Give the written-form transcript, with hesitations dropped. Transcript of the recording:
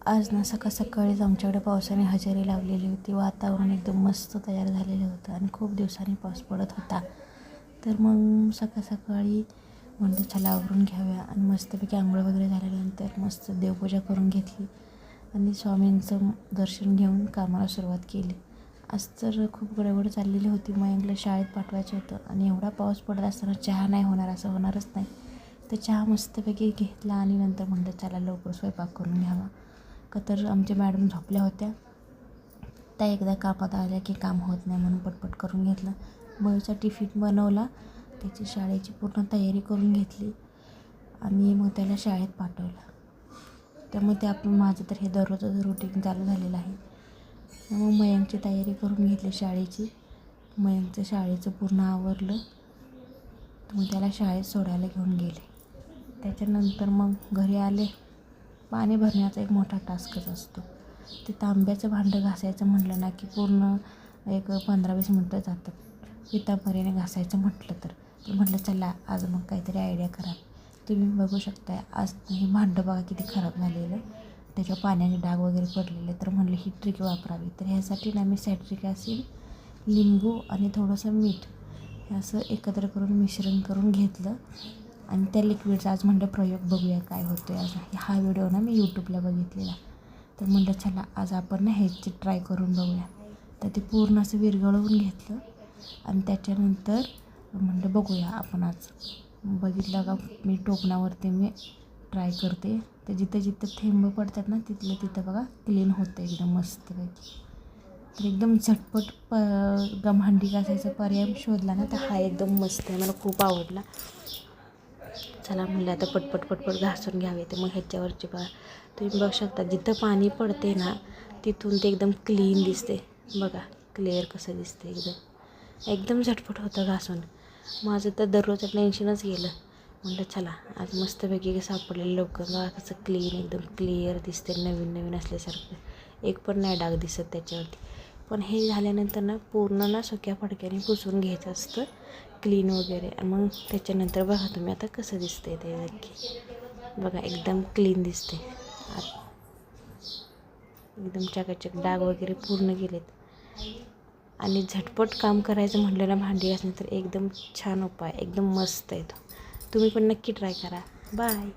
आज ना सकाळीच आमच्याकडे पावसाने हजेरी लावलेली होती. वातावरण एकदम मस्त तयार झालेलं होतं आणि खूप दिवसांनी पाऊस पडत होता. तर मग सकाळी म्हणलं चला आवरून घ्याव्या आणि मस्तपैकी आंघोळ वगैरे झाल्यानंतर मस्त देवपूजा करून घेतली आणि स्वामींचं दर्शन घेऊन कामाला सुरुवात केली. आज तर खूप गडबड चाललेली होती. मयंकला शाळेत पाठवायचं होतं आणि एवढा पाऊस पडत असताना चहा नाही होणार असं होणारच नाही. तर चहा मस्तपैकी घेतला आणि नंतर म्हणलं चला लवकर स्वयंपाक करून घ्यावा. का तर आमच्या मॅडम झोपल्या होत्या. त्या एकदा कामात आल्या की काम होत नाही म्हणून पटपट करून घेतलं. मयूचा टिफिन बनवला, त्याची शाळेची पूर्ण तयारी करून घेतली आणि मग त्याला शाळेत पाठवलं. त्यामुळे ते माझं तर हे दररोजचं रुटीन चालू झालेलं आहे. मग मयंकची तयारी करून घेतली शाळेची. मयंकचं शाळेचं पूर्ण आवरलं, तर मग त्याला शाळेत सोडायला घेऊन गेले. त्याच्यानंतर मग घरी आले. पाणी भरण्याचा एक मोठा टास्कच असतो. ते तांब्याचं भांडं घासायचं म्हटलं ना की पूर्ण एक 15-20 मिनटं जातात. पितांबरीने घासायचं म्हटलं तर म्हटलं चला आज मग काहीतरी आयडिया करा. तुम्ही बघू शकताय आज हे भांडं बघा किती खराब झालेलं, त्याच्यावर पाण्याने डाग वगैरे पडलेले. तर म्हटलं ही ट्रिक वापरावी. तर ह्यासाठी ना मी सायट्रिक ॲसिड, लिंबू आणि थोडंसं मीठ हे असं एकत्र करून मिश्रण करून घेतलं आणि त्या लिक्विडचा आज म्हटलं प्रयोग बघूया काय होतो आहे. आज हा व्हिडिओ ना मी यूट्यूबला बघितलेला. तर म्हटलं चला आज आपण ना ह्याची ट्राय करून बघूया. तर ते पूर्ण असं विरघळवून घेतलं आणि त्याच्यानंतर म्हटलं बघूया आपण आज. बघितलं का मी टोपणावरती मी ट्राय करते. तर जिथं थेंब पडतात ना तिथं बघा क्लीन होतं एकदम मस्तपैकी. तर एकदम झटपट भांडी घासायचा पर्याय शोधला ना तर हा एकदम मस्त आहे. मला खूप आवडला. चला म्हणलं आता पटपट घासून घ्यावे. तर मग ह्याच्यावरची बघा तुम्ही बघू शकता जिथं पाणी पडते ना तिथून ते एकदम क्लीन दिसते. बघा क्लिअर कसं दिसते एकदम झटपट होतं घासून. माझं तर दररोजचं टेन्शनच गेलं. म्हटलं चला आज मस्तपैकी सापडलेलं लवकर बघा कसं क्लीन एकदम क्लिअर दिसते, नवीन असल्यासारखं. एक पण नाही डाग दिसत त्याच्यावरती. पण हे झाल्यानंतर ना पूर्ण ना सुक्या फडक्याने पुसून घ्यायचं असतं क्लीन वगैरे. आणि मग त्याच्यानंतर बघा तुम्ही आता कसं दिसतंय ते नक्की. बघा एकदम क्लीन दिसते. एकदम चकाचक डाग वगैरे पूर्ण गेलेत. आणि झटपट काम करायचं म्हटलं ना भांडी घासणं तर एकदम छान उपाय, एकदम मस्त आहे तो. तुम्ही पण नक्की ट्राय करा. बाय.